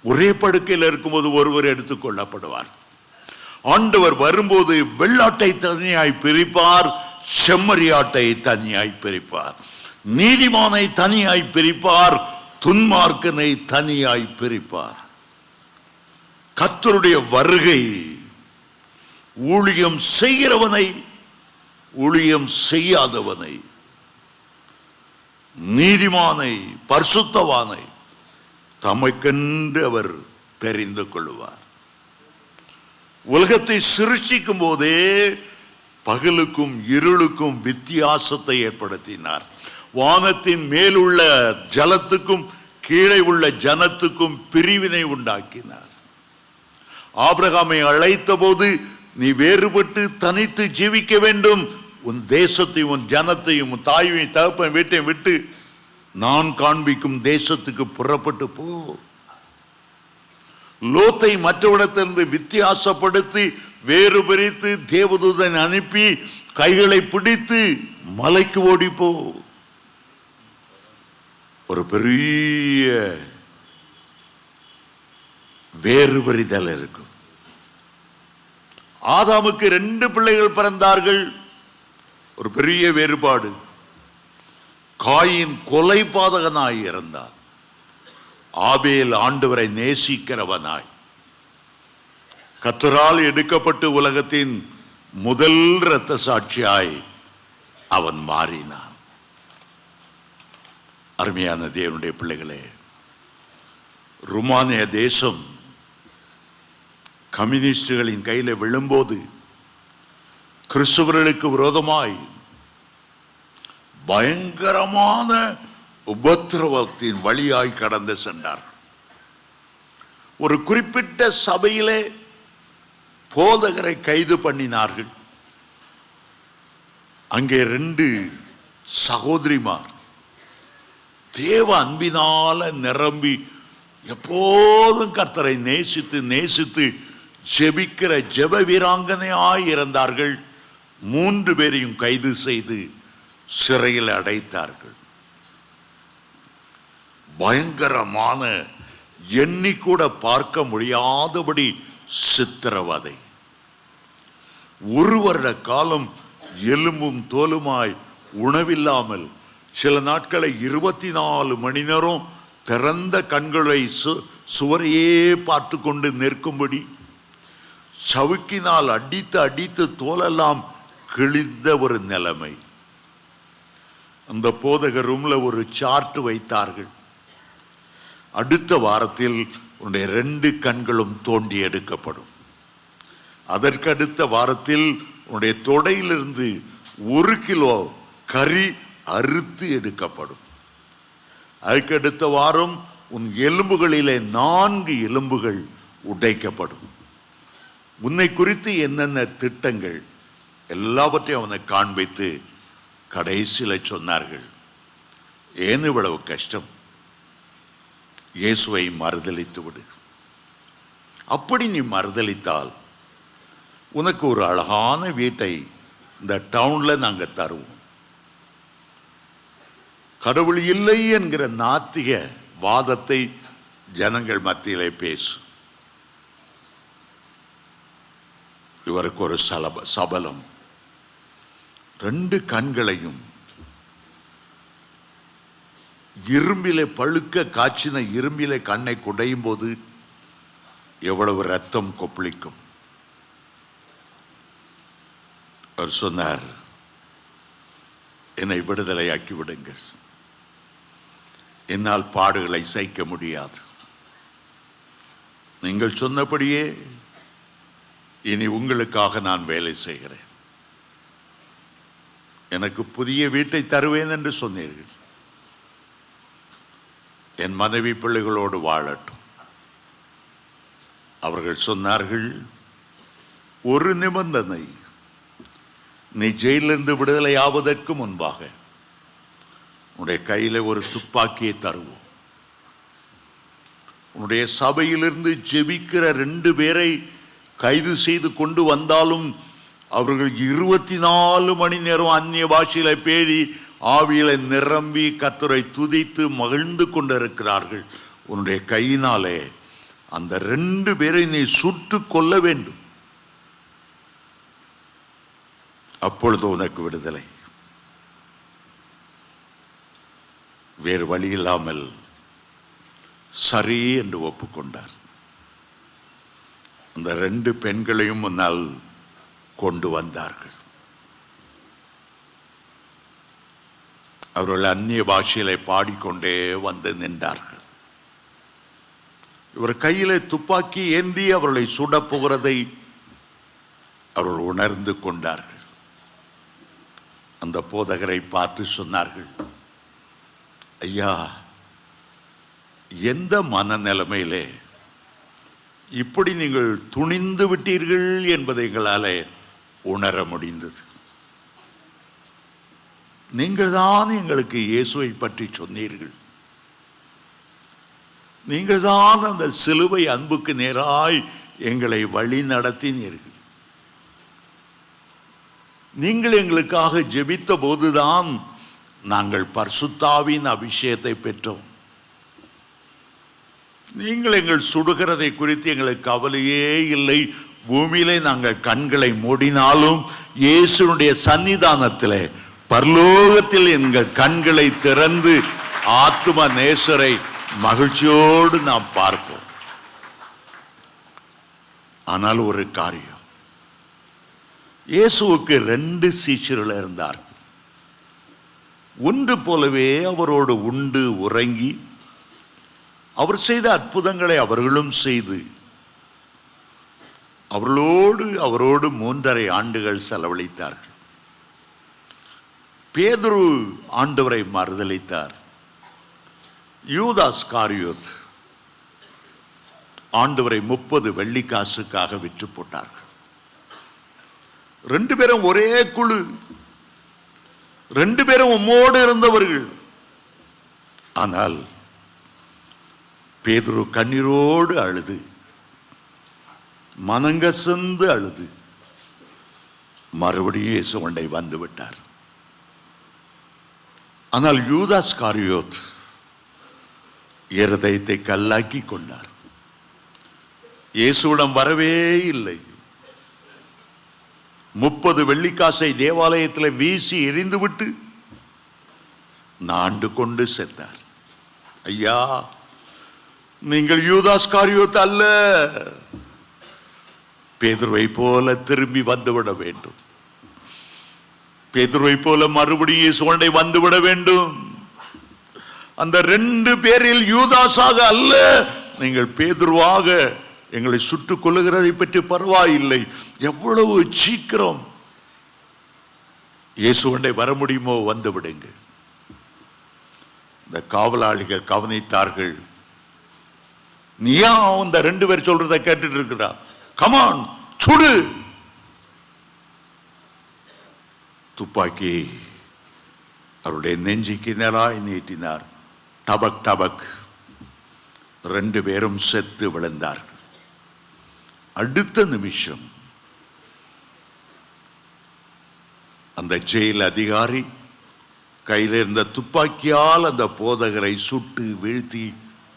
ஒரே படுக்கையில் இருக்கும்போது ஒருவர் எடுத்துக் கொள்ளப்படுவார். ஆண்டவர் வரும்போது வெள்ளாட்டை தனியாய் பிரிப்பார், செம்மறியாட்டை தனியாய் பிரிப்பார், நீதிமானை தனியாய் பிரிப்பார், துன்மார்க்கனை தனியாய் பிரிப்பார். கர்த்தருடைய வருகை ஊழியம் செய்கிறவனை ஊழியம் செய்யாதவனை, நீதிமானை பரிசுத்தவானை தமக்கென்று அவர் தெரிந்து கொள்வார். உலகத்தை சிருஷ்டிக்கும் போதே பகலுக்கும் இருளுக்கும் வித்தியாசத்தை ஏற்படுத்தினார். வானத்தின் மேலுள்ள ஜலத்துக்கும் கீழே உள்ள ஜனத்துக்கும் பிரிவினை உண்டாக்கினார். ஆபிரகாமை அழைத்த போது நீ வேறுபட்டு தனித்து ஜீவிக்க வேண்டும், உன் தேசத்தையும் உன் ஜனத்தையும் உன் தாயையும் தகப்பன் வீட்டையும் விட்டு நான் காண்பிக்கும் தேசத்துக்கு புறப்பட்டு போ. லோத்தை மற்றவிடத்திலிருந்து வித்தியாசப்படுத்தி வேறு பிரித்து தேவதூதன் அனுப்பி கைகளை பிடித்து மலைக்கு ஓடிப்போ. ஒரு பெரிய வேறுபறிதல் இருக்கும். ஆதாமுக்கு 2 பிள்ளைகள் பிறந்தார்கள். ஒரு பெரிய வேறுபாடு. காயின் கொலை பாதகனாய் இருந்தான். ஆபேல் ஆண்டவரை நேசிக்கிறவனாய் கர்த்தரால் எடுக்கப்பட்டு உலகத்தின் முதல் இரத்த சாட்சியாய் அவன் மாறினான். அருமையான தேவனுடைய பிள்ளைகளே, ருமானிய தேசம் கம்யூனிஸ்டுகளின் கையில விழும்போது கிறிஸ்தவர்களுக்கு விரோதமாய் பயங்கரமான உபத்திரவத்தின் வழியாய் கடந்து சென்றார். ஒரு குறிப்பிட்ட சபையிலே போதகரை கைது பண்ணினார்கள். அங்கே 2 சகோதரிமார் தேவ அன்பினால நிரம்பி எப்போதும் கர்த்தரை நேசித்து நேசித்து ஜெபிக்கிற ஜெப வீராங்கனையாய் இருந்தார்கள். 3 பேரையும் கைது செய்து சிறையில் அடைத்தார்கள். பயங்கரமான எண்ணி கூட பார்க்க முடியாதபடி சித்திரவதை. 1 வருட காலம் எலும்பும் தோலுமாய் உணவில்லாமல், சில நாட்களை 24 மணி நேரம் திறந்த கண்களை சுவரையே பார்த்து கொண்டு நிற்கும்படி, சவுக்கினால் அடித்து அடித்து தோலெல்லாம் கிழிந்த ஒரு நிலைமை. அந்த போதக ரூம்ல ஒரு சார்ட் வைத்தார்கள். அடுத்த வாரத்தில் உன்னுடைய 2 கண்களும் தோண்டி எடுக்கப்படும். அதற்கடுத்த வாரத்தில் உன்னுடைய தொடையிலிருந்து 1 கிலோ கறி அறுத்து எடுக்கப்படும். அதுக்கடுத்த வாரம் உன் எலும்புகளிலே 4 எலும்புகள் உடைக்கப்படும். உன்னை குறித்து என்னென்ன திட்டங்கள் எல்லாவற்றையும் அவனை காண்பித்து கடைசியில் சொன்னார்கள், ஏன் இவ்வளவு கஷ்டம், இயேசுவை மறுதலித்து விடு. அப்படி நீ மறுதலித்தால் உனக்கு ஒரு அழகான வீட்டை இந்த டவுன்ல நாங்க தருவோம். கடவுள் இல்லை என்கிற நாத்திக வாதத்தை ஜனங்கள் மத்தியிலே பேசு. இவருக்கு ஒரு சபலம். 2 கண்களையும் இரும்பிலே பழுக்க காய்ச்சின இரும்பிலே கண்ணை குடையும் போது எவ்வளவு ரத்தம் கொப்பளிக்கும். அவர் சொன்னார், என்னை விடுதலையாக்கி விடுங்கள், என்னால் பாடுகளை சகிக்க முடியாது. நீங்கள் சொன்னபடியே இனி உங்களுக்காக நான் வேலை செய்கிறேன். எனக்கு புதிய வீட்டை தருவேன் என்று சொன்னீர்கள். என் மனைவி பிள்ளைகளோடு வாழட்டும். அவர்கள் சொன்னார்கள், ஒரு நிபந்தனை, நீ ஜெயிலிருந்து விடுதலை ஆவதற்கு முன்பாக உன்னுடைய கையில ஒரு துப்பாக்கியை தருவோம். உன்னுடைய சபையிலிருந்து ஜெபிக்கிற 2 பேரை கைது செய்து கொண்டு வந்தாலும் அவர்கள் 24 மணி நேரம் அந்நிய பாஷையில பேடி ஆவியில நிரம்பி கர்த்தரை துதித்து மகிழ்ந்து கொண்டிருக்கிறார்கள். உன்னுடைய கையினாலே அந்த 2 பேரை நீ சுட்டு கொல்ல வேண்டும், அப்பொழுது உனக்கு விடுதலை. வேறு வழி இல்லாமல் சரி என்று ஒப்புக்கொண்டார். அந்த 2 பெண்களையும் முன்னால் கொண்டு வந்தார்கள். அவர்கள் அந்நிய பாஷையிலே பாடிக்கொண்டே வந்து நின்றார்கள். இவர் கையிலே துப்பாக்கி ஏந்தி அவர்களை சுட போகிறதை அவர்கள் உணர்ந்து கொண்டார்கள். அந்த போதகரை பார்த்து சொன்னார்கள், ஐயா, எந்த மனநிலைமையிலே இப்படி நீங்கள் துணிந்து விட்டீர்கள் என்பதை எங்களால் உணர முடிந்தது. நீங்கள் தான் எங்களுக்கு இயேசுவை பற்றி சொன்னீர்கள். நீங்கள் தான் அந்த சிலுவை அன்புக்கு நேராய் எங்களை வழி நடத்தினீர்கள். நீங்கள் எங்களுக்காக ஜெபித்த போதுதான் நாங்கள் பரிசுத்தாவின் அபிஷேகத்தை பெற்றோம். நீங்கள் எங்கள் சுடுகிறதை குறித்து எங்களுக்கு கவலையே இல்லை. பூமியிலே நாங்கள் கண்களை மூடினாலும் இயேசுனுடைய சன்னிதானத்திலே பரலோகத்தில் எங்கள் கண்களை திறந்து ஆத்தும நேசரை மகிழ்ச்சியோடு நாம் பார்ப்போம். ஆனால் ஒரு காரியம், இயேசுவுக்கு 2 சீஷர்கள் இருந்தார். ஒன்று போலவே அவரோடு உண்டு உறங்கி அவர் செய்த அற்புதங்களை அவர்களும் செய்து அவரோடு 3.5 ஆண்டுகள் செலவழித்தார்கள். பேதுரு ஆண்டவரை மறுதலித்தார். யூதாஸ் காரியோத் ஆண்டவரை 30 வெள்ளிக்காசுக்காக விற்று போட்டார்கள். 2 பேரும் ஒரே குழு, 2 பேரும் உம்மோடு இருந்தவர்கள். ஆனால் பேதுரு கண்ணீரோடு அழுது, மனங்கசந்து அழுது மறுபடியும் இயேசுவண்டை வந்து விட்டார். ஆனால் யூதாஸ் காரியோத் இருதயத்தை கல்லாக்கி கொண்டார். இயேசுவிடம் வரவே இல்லை. 30 வெள்ளிக்காசை தேவாலயத்தில் வீசி எறிந்துவிட்டு நாண்டு கொண்டு செத்தார். ஐயா, நீங்கள் யூதாஸ் காரியோத் அல்ல, பேதுருவை போல திரும்பி வந்துவிட வேண்டும். பேதுருவை போல மறுபடியும் இயேசுவை வந்துவிட வேண்டும். அந்த 2 பேரில் யூதாஸாக அல்ல, நீங்கள் பேதுருவாக எங்களை சுட்டுக் கொள்ளுகிறதை பற்றி பரவாயில்லை. எவ்வளவு சீக்கிரம் இயேசுவை வர முடியுமோ வந்து விடுங்கள். இந்த காவலாளிகள் கவனித்தார்கள். நீயா அந்த 2 பேர் சொல்றதை கேட்டுட்டு இருக்கிறா? கமான், சுடு. துப்பாக்கி அவருடைய நெஞ்சுக்கு நேராய் நீட்டினார். டபக் டபக் 2 பேரும் செத்து விழுந்தார்கள். அடுத்த நிமிஷம் அந்த ஜெயில் அதிகாரி கையில் இருந்த துப்பாக்கியால் அந்த போதகரை சுட்டு வீழ்த்தி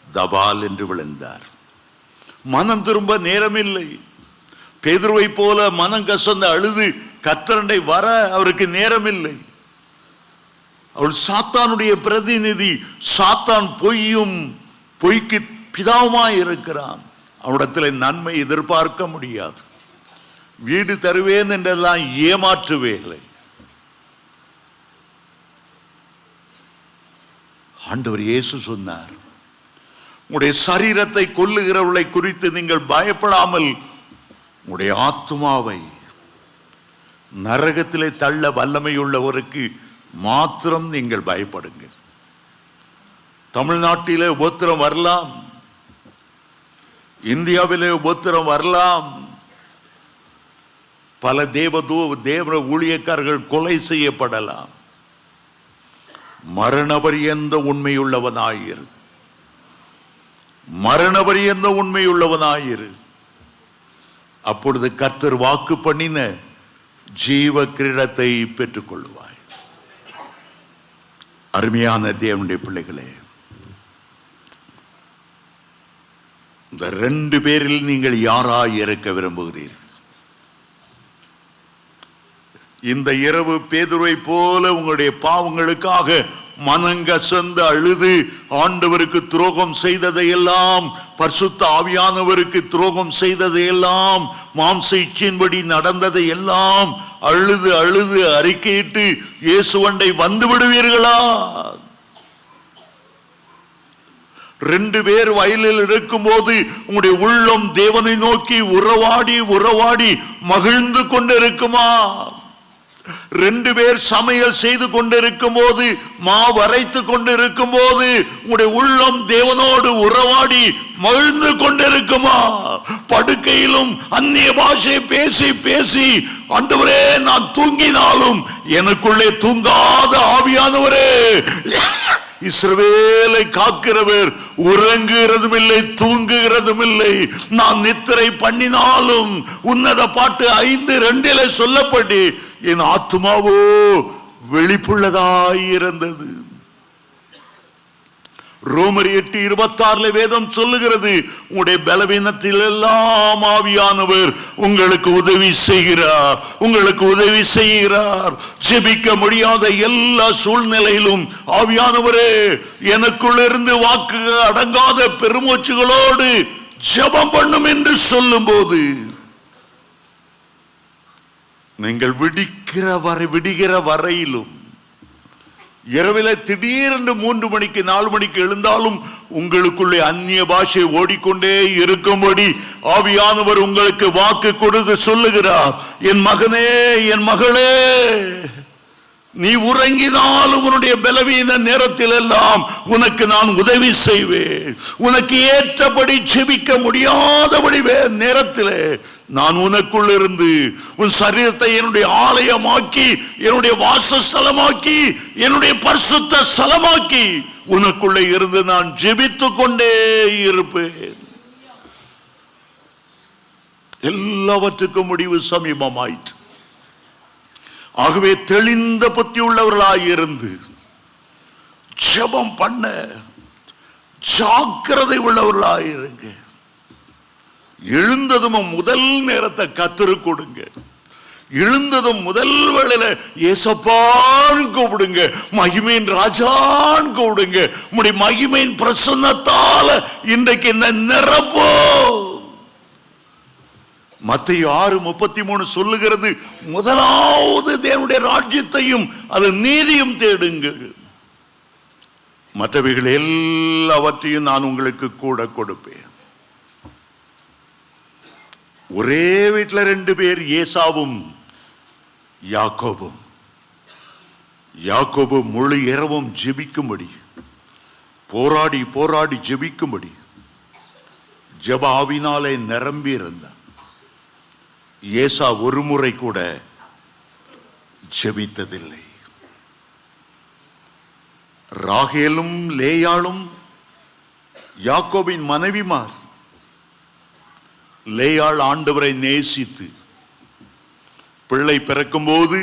தபால் என்று விழுந்தார். மனம் திரும்ப நேரமில்லை. பேதுருவை போல மனம் கசந்து அழுது கர்த்தரண்டை வர அவருக்கு நேரமில்லை. அவள் சாத்தானுடைய பிரதிநிதி. சாத்தான் பொய்க்கு பிதாவுமாய் இருக்கிறான். அவனிடத்தில் நன்மை எதிர்பார்க்க முடியாது. வீடு தருவேன் என்றெல்லாம் ஏமாற்றுவேலை. ஆண்டவர் இயேசு சொன்னார், உங்களுடைய சரீரத்தை கொல்லுகிறவர்களை குறித்து நீங்கள் பயப்படாமல் உங்களுடைய ஆத்துமாவை நரகத்திலே தள்ள வல்லமையுள்ளவருக்கு மாத்திரம் நீங்கள் பயப்படுங்கள். தமிழ்நாட்டிலே உபத்திரம் வரலாம், இந்தியாவிலே உபத்திரம் வரலாம், பல தேவ ஊழியக்காரர்கள் கொலை செய்யப்படலாம். மரணபரியந்த உண்மையுள்ளவனாயிரு, மரணபரியந்த உண்மையுள்ளவனாயிரு. அப்பொழுது கர்த்தர் வாக்கு பண்ணின ஜீவ கிரீடத்தை பெற்றுக் கொள்வாய். அருமையான தேவனுடைய பிள்ளைகளே, இந்த 2 பேரில் நீங்கள் யாராய் இருக்க விரும்புகிறீர்கள்? இந்த இரவு பேதுருவை போல உங்களுடைய பாவங்களுக்காக மனங்கசந்து அழுது ஆண்டவருக்கு துரோகம் செய்ததையெல்லாம், பரிசுத்த ஆவியானவருக்கு துரோகம் செய்ததையெல்லாம், மாம்ச இச்சையின்படி நடந்ததை எல்லாம் அழுது அழுது அறிக்கையிட்டு இயேசுவண்டை வந்து விடுவீர்களா? 2 பேர் வயலில் இருக்கும் போது உங்களுடைய உள்ளம் தேவனை நோக்கி உறவாடி உறவாடி மகிழ்ந்து கொண்டிருக்குமா? 2 பேர் சமையல் செய்து கொண்டிருக்கும் போது, மாவரைத்து கொண்டிருக்கும் போது உங்களுடைய உள்ளம் தேவனோடு உறவாடி மகிழ்ந்து கொண்டிருக்குமா? படுக்கையிலும் அந்நிய பாஷை பேசி பேசி, ஆண்டவரே நான் தூங்கினாலும் எனக்குள்ளே தூங்காத ஆவியானவரே, இஸ்ரவேலை காக்கிறவர் உறங்குகிறதும் இல்லை தூங்குகிறதும் இல்லை, நான் நித்திரை பண்ணினாலும் உன்னத பாட்டு 5:2 சொல்லப்பட்டு என் ஆத்துமாவோ வெளிப்புள்ளதாயிருந்தது. ரோமர் 8:26 வேதம் சொல்லுகிறது, உங்களுடைய பலவீனத்தில் எல்லாம் ஆவியானவர் உங்களுக்கு உதவி செய்கிறார், உங்களுக்கு உதவி செய்கிறார். ஜெபிக்க முடியாத எல்லா சூழ்நிலையிலும் ஆவியானவரே எனக்குள்ளிருந்து வாக்கு அடங்காத பெருமூச்சுகளோடு ஜெபம் பண்ணும் என்று சொல்லும் போது, நீங்கள் விடுகிற வரையிலும், இரவில திடீரென்று 3 மணிக்கு 4 மணிக்கு எழுந்தாலும் உங்களுக்குள்ளே அந்நிய பாஷை ஓடிக்கொண்டே இருக்கும்படி ஆவியானவர் உங்களுக்கு வாக்கு கொடுத்து சொல்லுகிறார், என் மகனே என் மகளே, நீ உறங்கினாலும் உன்னுடைய பலவீன நேரத்தில் எல்லாம் உனக்கு நான் உதவி செய்வேன். உனக்கு ஏற்றபடி ஜெபிக்க முடியாதபடி நேரத்தில் நான் உனக்குள் இருந்து உன் சரீரத்தை என்னுடைய ஆலயமாக்கி, என்னுடைய வாசஸ்தலமாக்கி, என்னுடைய பரிசுத்த ஸ்தலமாக்கி உனக்குள்ளே இருந்து நான் ஜெபித்துக் கொண்டே இருப்பேன். எல்லாவற்றுக்கும் முடிவு சமீபமாயிற்று. ஆகவே தெளிந்த புத்தி உள்ளவர்களாயிருந்து ஜெபம் பண்ண ஜாக்கிரதை உள்ளவர்களாயிருங்க. எழுந்ததும் முதல் நேரத்தை கர்த்தருக்கு கொடுங்க. எழுந்ததும் முதல் வேளையில ஏசப்பான்னு கூப்பிடுங்க, மகிமையின் ராஜான்னு கூப்பிடுங்க. உம்முடைய மகிமையின் பிரசன்னத்தால இன்றைக்கு என்ன நிரப்போ. மத்தேயு 6:33 சொல்லுகிறது, முதலாவது தேவனுடைய ராஜ்யத்தையும் அது நீதியும் தேடுங்கள், மற்றவைகள் எல்லாவற்றையும் நான் உங்களுக்கு கூட கொடுப்பேன். ஒரே வீட்டில் 2 பேர், ஏசாவும் யாக்கோபும். யாக்கோபு முழு இரவும் ஜெபிக்கும்படி, போராடி போராடி ஜெபிக்கும்படி ஜெப ஆவினாலே நிரம்பி இருந்தார். ஏசா ஒரு முறை கூட ஜெபித்ததில்லை. ராகேலும் லேயாளும் யாக்கோபின் மனைவிமார். லேயாள் ஆண்டவரை நேசித்து பிள்ளை பிறக்கும் போது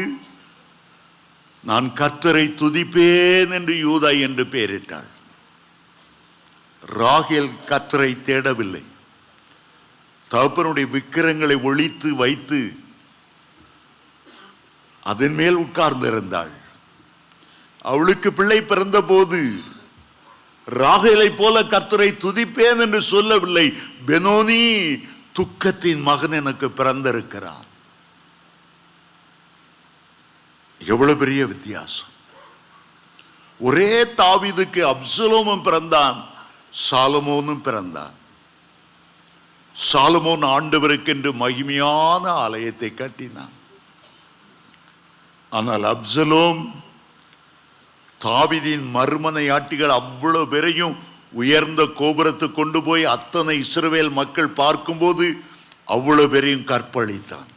நான் கர்த்தரை துதிப்பேன் என்று யூதா என்று பெயரிட்டாள். ராகேல் கர்த்தரை தேடவில்லை, தகப்பனுடைய விக்கிரங்களை ஒழித்து வைத்து அதன் மேல் உட்கார்ந்திருந்தாள். அவளுக்கு பிள்ளை பிறந்த போது ராகேலை போல கர்த்தரை துதிப்பேன் என்று சொல்லவில்லை, பெனோனி துக்கத்தின் மகன் எனக்கு பிறந்திருக்கிறான். எவ்வளவு பெரிய வித்தியாசம்! ஒரே தாவீதுக்கு அப்சலோமும் பிறந்தான், சாலமோனும் பிறந்தான். சாலமோன் ஆண்டவருக்கென்று மகிமையான ஆலயத்தை கட்டினான். ஆனால் அப்சலோம் தாவீதின் மறுமனையாட்டிகள் அவ்வளவு பேரையும் உயர்ந்த கோபுரத்தை கொண்டு போய் அத்தனை இஸ்ரவேல் மக்கள் பார்க்கும்போது அவ்வளவு பேரையும் கற்பழித்தான்.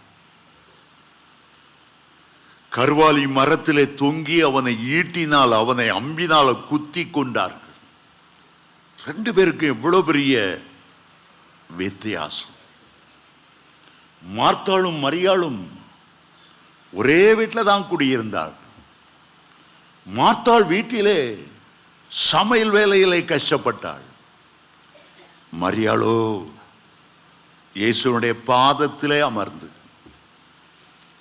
கர்வாலி மரத்திலே தொங்கி அவனை ஈட்டினால் அவனை அம்பினால குத்தி கொண்டார்கள். 2 பேருக்கும் எவ்வளவு பெரிய வித்தியாசம். மார்த்தாளும் மரியாளும் ஒரே வீட்டில் தான் குடியிருந்தாள். மார்த்தாள் வீட்டிலே சமையல் வேலையிலே கஷ்டப்பட்டாள். மரியாளோ இயேசுனுடைய பாதத்திலே அமர்ந்து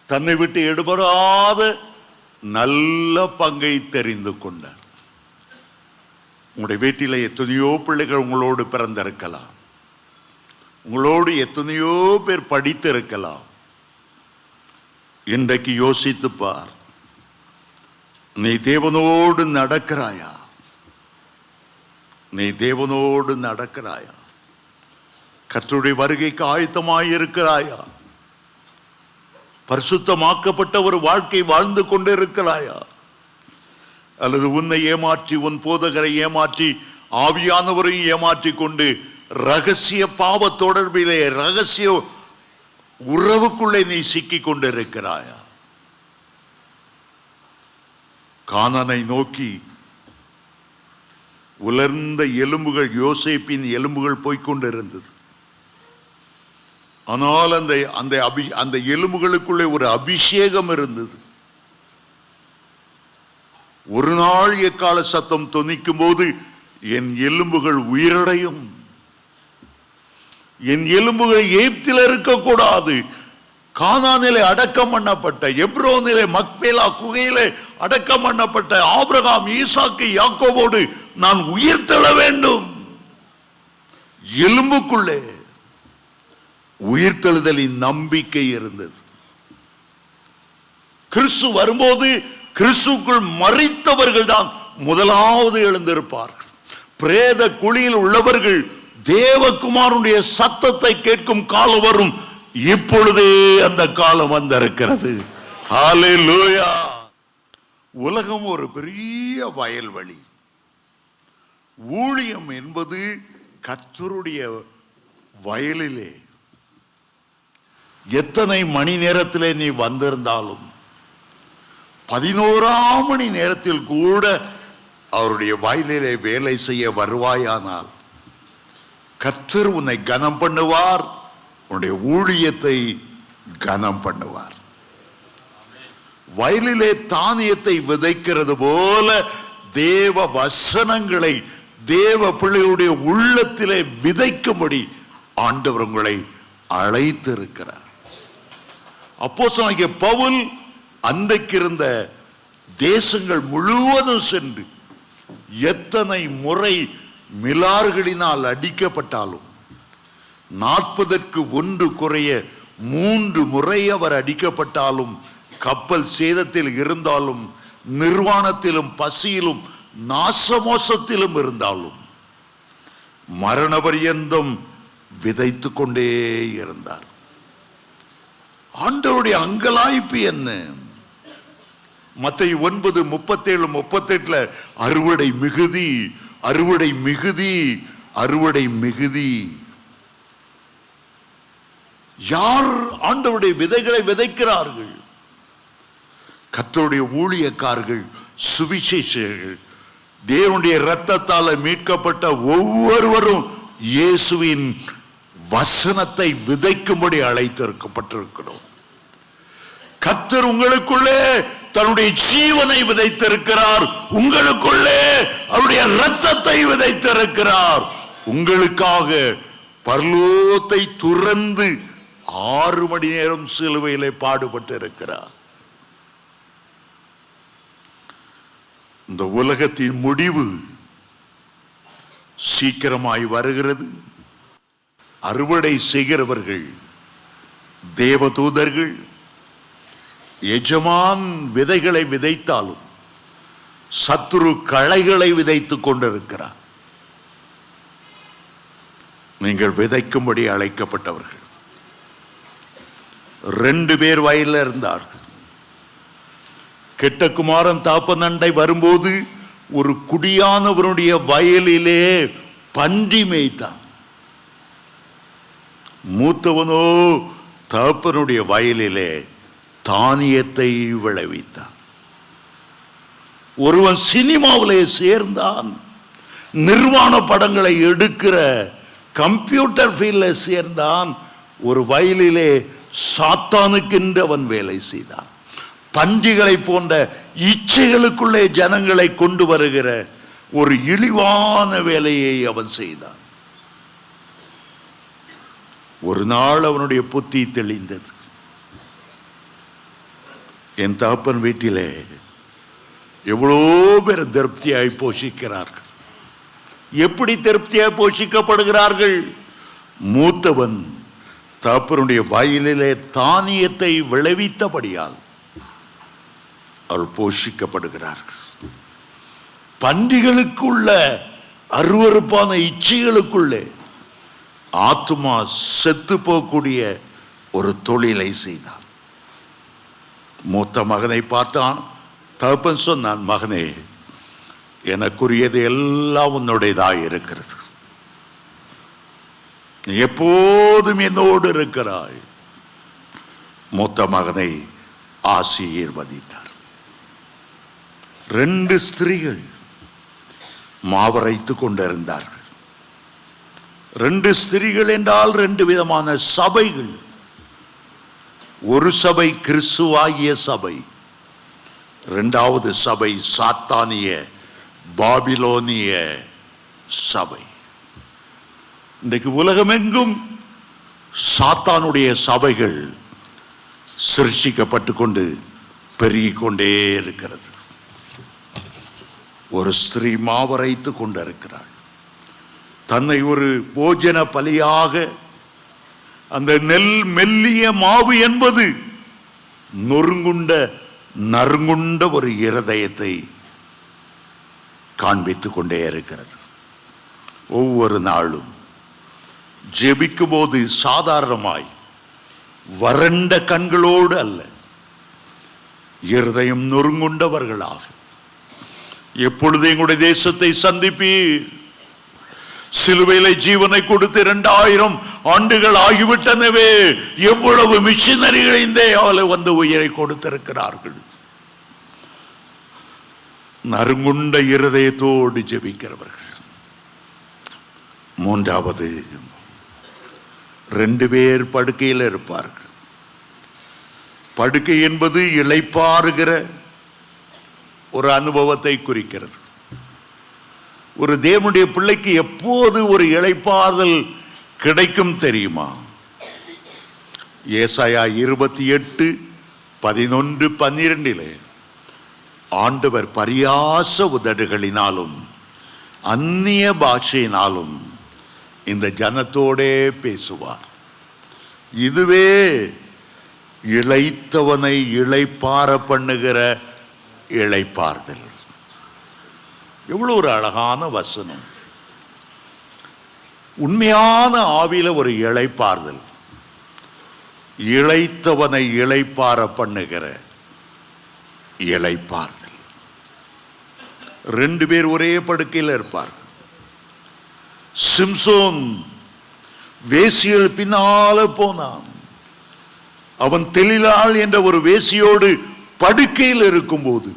தன்னை விட்டு எடுபடாத நல்ல பங்கை தெரிந்து கொண்டார். உங்களுடைய வீட்டிலே எத்தனையோ பிள்ளைகள் உங்களோடு பிறந்திருக்கலாம், உங்களோடு எத்தனையோ பேர் படித்திருக்கலாம். இன்றைக்கு யோசித்து பார், நீ தேவனோடு நடக்கிறாயா? நீ தேவனோடு நடக்கிறாயா? கர்த்தருடைய வருகைக்கு ஆயத்தமாயிருக்கிறாயா? பரிசுத்தமாக்கப்பட்ட ஒரு வாழ்க்கை வாழ்ந்து கொண்டிருக்கிறாயா? அல்லது உன்னை ஏமாற்றி, உன் போதகரை ஏமாற்றி, ஆவியானவரையும் ஏமாற்றி கொண்டு ரகசிய பாவ தொடர்பிலே, ரகசிய உறவுக்குள்ளே நீ சிக்கிக் கொண்டிருக்கிறாயா? கானானை நோக்கி உலர்ந்த எலும்புகள், யோசேப்பின் எலும்புகள் போய்கொண்டிருந்தது. ஆனால் அந்த எலும்புகளுக்குள்ளே ஒரு அபிஷேகம் இருந்தது. ஒரு நாள் எக்கால சத்தம் தொனிக்கும் போது என் எலும்புகள் உயிரடையும். என் எலும்புகள் எகிப்தில் இருக்கக்கூடாது. கானானிலே அடக்கம் பண்ணப்பட்ட, எப்ரோனிலே மக்பேலா குகையிலே அடக்கம் பண்ணப்பட்ட ஆபிரகாம், ஈசாக்கு, யாக்கோபோடு நான் உயிர் தெழ வேண்டும். எலும்புக்குள்ளே உயிர்த்தெழுதலின் நம்பிக்கை இருந்தது. கிறிஸ்து வரும்போது கிறிஸ்துக்குள் மரித்தவர்கள் தான் முதலாவது எழுந்திருப்பார்கள். பிரேத குழியில் உள்ளவர்கள் தேவகுமாரனுடைய சத்தத்தை கேட்கும் காலம் வரும். இப்பொழுதே அந்த காலம் வந்திருக்கிறது. ஹல்லேலூயா. உலகம் ஒரு பெரிய வயல்வெளி. ஊழியம் என்பது கர்த்தருடைய வயலிலே எத்தனை மணி நேரத்திலே நீ வந்திருந்தாலும் 11ஆம் மணி நேரத்தில் கூட அவருடைய வயலிலே வேலை செய்ய வருவாயானால் கர்த்தர் உன்னை கனம் பண்ணுவார், உன்னுடைய ஊழியத்தை கனம் பண்ணுவார். வயலிலே தானியத்தை விதைக்கிறது போல தேவ வசனங்களை தேவ பிள்ளைகளுடைய உள்ளத்திலே விதைக்கும்படி ஆண்டவர் உங்களை அழைத்திருக்கிறார். அப்போஸ்தலனாகிய பவுல் அன்றைக்கு இருந்த தேசங்கள் முழுவதும் சென்று எத்தனை முறை மிலார்களினால் அடிக்கப்பட்டாலும் 40ற்கு 1 குறைய 3 முறை அவர் அடிக்கப்பட்டாலும், கப்பல் சேதத்தில் இருந்தாலும், நிர்வாணத்திலும் பசியிலும் நாசமோசத்திலும் இருந்தாலும் மரண பரியந்தம் விதைத்து கொண்டே இருந்தார். ஆண்டவருடைய அங்கலாய்ப்பு என்ன? மத்தேயு 9:37-38 அறுவடை மிகுதி, அறுவடை மிகுதி, அறுவடை மிகுதி. யார் ஆண்டவருடைய விதைகளை விதைக்கிறார்கள்? கர்த்தருடைய ஊழியக்காரர்கள், சுவிசேஷகர்கள், தேவனுடைய இரத்தத்தால் மீட்கப்பட்ட ஒவ்வொருவரும் இயேசுவின் வசனத்தை விதைக்கும்படி அழைத்திருக்கப்பட்டிருக்கிறோம். கர்த்தர் உங்களுக்குள்ளே தன்னுடைய ஜீவனை விதைத்திருக்கிறார். உங்களுக்குள்ளே அவருடைய இரத்தத்தை விதைத்திருக்கிறார். உங்களுக்காக பரலோகத்தை துறந்து 6 மணி நேரம் சிலுவையிலே பாடுபட்டு இருக்கிறார். இந்த உலகத்தின் முடிவு சீக்கிரமாய் வருகிறது. அறுவடை செய்கிறவர்கள் தேவதூதர்கள். எஜமான் விதைகளை விதைத்தாலும் சத்துரு களைகளை விதைத்துக் கொண்டிருக்கிறார். நீங்கள் விதைக்கும்படி அழைக்கப்பட்டவர்கள். 2 பேர் வயலில் இருந்தார்கள். கெட்ட குமாரன் தாப்பனண்டை வரும்போது ஒரு குடியானவருடைய வயலிலே பன்றி மேய்த்தான். மூத்தவனோ தகப்பனுடைய வயலிலே தானியத்தை விளைவித்தான். ஒருவன் சினிமாவிலே சேர்ந்தான், நிர்வாண படங்களை எடுக்கிற கம்ப்யூட்டர் ஃபீல்டில் சேர்ந்தான். ஒரு வயலிலே சாத்தானுக்கென்று அவன் வேலை செய்தான். பன்றிகளை போன்ற இச்சைகளுக்குள்ளே ஜனங்களை கொண்டு வருகிற ஒரு இழிவான வேலையை அவன் செய்தான். ஒரு நாள் அவனுடைய புத்தி தெளிந்தது. என் தகப்பன் வீட்டிலே எவ்வளோ பேர் திருப்தியாய் போஷிக்கிறார்கள். எப்படி திருப்தியாய் போஷிக்கப்படுகிறார்கள்? மூத்தவன் தகப்பனுடைய வயலிலே தானியத்தை விளைவித்தபடியால் அவள் போஷிக்கப்படுகிறார்கள். பன்றிகளுக்குள்ள அருவருப்பான இச்சைகளுக்குள்ளே ஆத்துமா செத்து போகக்கூடிய ஒரு தொழிலை செய்தான். மூத்த மகனை பார்த்தான். தகப்பன் சொன்னான், மகனே, எனக்குரியது எல்லாம் உன்னுடையதாக இருக்கிறது, நீ எப்போதும் என்னோடு இருக்கிறாய். மூத்த மகனை ஆசீர்வதித்தார். 2 ஸ்திரீகள் மாவரைத்து கொண்டிருந்தார்கள். 2 ஸ்திரீகள் என்றால் 2 விதமான சபைகள். ஒரு சபை கிறிஸ்துவாகிய சபை, 2வது சபை சாத்தானிய பாபிலோனிய சபை. இன்றைக்கு உலகமெங்கும் சாத்தானுடைய சபைகள் சிருஷ்டிக்கப்பட்டு கொண்டு பெருகிக் கொண்டே இருக்கிறது. ஒரு ஸ்திரீ மாவரைத்து கொண்டிருக்கிறாள். தன்னை ஒரு போஜன பலியாக, அந்த நெல் மெல்லிய மாவு என்பது நறுங்குண்ட ஒரு இருதயத்தை காண்பித்துக் கொண்டே இருக்கிறது. ஒவ்வொரு நாளும் ஜெபிக்கும் போது சாதாரணமாய் வறண்ட கண்களோடு அல்ல, இருதயம் நொறுங்குண்டவர்களாக, எப்பொழுது எங்களுடைய தேசத்தை சந்திப்பீர், சிலுவையிலே ஜீவனை கொடுத்து 2000 ஆண்டுகள் ஆகிவிட்டனவே, எவ்வளவு மிஷனரிகள் இந்தியாவில் வந்து உயிரை கொடுத்திருக்கிறார்கள். நறுங்குண்ட இருதயத்தோடு ஜெபிக்கிறவர்கள். 3வது, 2 பேர் படுக்கையில் இருப்பார்கள். படுக்கை என்பது இளைப்பாறுகிற ஒரு அனுபவத்தை குறிக்கிறது. ஒரு தேவனுடைய பிள்ளைக்கு எப்போது ஒரு இளைப்பாறுதல் கிடைக்கும் தெரியுமா? ஏசாயா 28:11-12 ஆண்டவர் பரியாச உதடுகளினாலும் அந்நிய பாஷையினாலும் இந்த ஜனத்தோடே பேசுவார். இதுவே இளைத்தவனை இளைப்பார பண்ணுகிற இளைப்பாறுதல். எவ்வளவு ஒரு அழகான வசனம்! உண்மையான ஆவியில ஒரு இளைப்பாறுதல், இளைத்தவனை இளைப்பார பண்ணுகிற இளைப்பாறுதல். 2 பேர் ஒரே படுக்கையில் இருப்பார்கள். சிம்சோன் வேசிகள் பின்னால போனான். அவன் தெளிலாள் என்ற ஒரு வேசியோடு படுக்கையில் இருக்கும்போது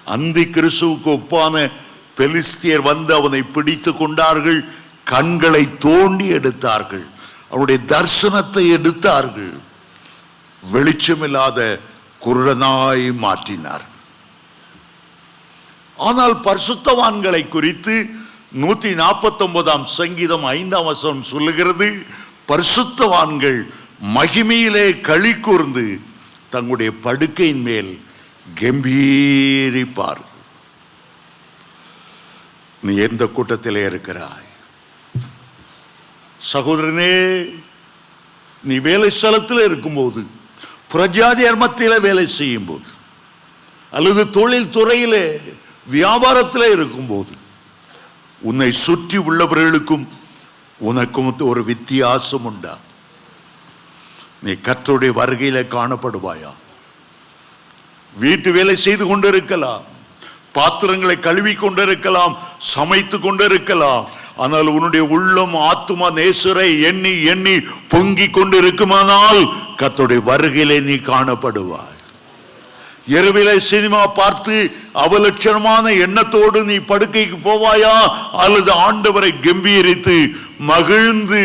அந்தி கிறிஸ்துவுக்கு ஒப்பான பெலிஸ்தியர் வந்து அவனை பிடித்து கொண்டார்கள். கண்களை தோண்டி எடுத்தார்கள். அவனுடைய தரிசனத்தை எடுத்தார்கள். வெளிச்சமில்லாத குருடனாய் மாற்றினார். ஆனால் பரிசுத்தவான்களை குறித்து 149 சங்கீதம் 5 வசனம் சொல்லுகிறது, பரிசுத்தவான்கள் மகிமையிலே களி கூர்ந்து தங்களுடைய படுக்கையின் மேல் கம்பீரிப்பார். நீ எந்த கூட்டத்திலே இருக்கிறாய்? சகோதரனே, நீ வேலை ஸ்தலத்தில் இருக்கும்போது, பிரஜாதியார் மத்தியில் வேலை செய்யும் போது, அல்லது தொழில் துறையிலே வியாபாரத்தில் இருக்கும்போது, உன்னை சுற்றி உள்ளவர்களுக்கும் உனக்கும் ஒரு வித்தியாசம் உண்டா? நீ கர்த்தருடைய வருகையில காணப்படுவாயா? வீட்டு வேலை செய்து கொண்டிருக்கலாம், பாத்திரங்களை கழுவி கொண்டிருக்கலாம், சமைத்து கொண்டிருக்கலாம். ஆனால் உன்னுடைய உள்ளம் ஆத்துமா நேசரை எண்ணி எண்ணி பொங்கி கொண்டு இருக்குமானால் கர்த்தருடைய வருகையிலே நீ காணப்படுவாய். இரவிலே சினிமா பார்த்து அவலட்சணமான எண்ணத்தோடு நீ படுக்கைக்கு போவாயா, அல்லது ஆண்டவரை கம்பீரித்து மகிழ்ந்து,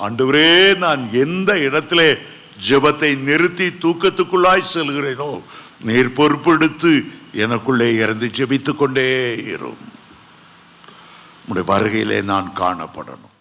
ஆண்டவரே நான் எந்த இடத்திலே ஜெபத்தை நிறுத்தி தூக்கத்துக்குள்ளாய் செல்கிறேனோ நீர் பொறுப்பெடுத்து எனக்குள்ளே இறந்து ஜெபித்துக் கொண்டே இரும். உம்முடைய வருகையிலே நான் காணப்படணும்.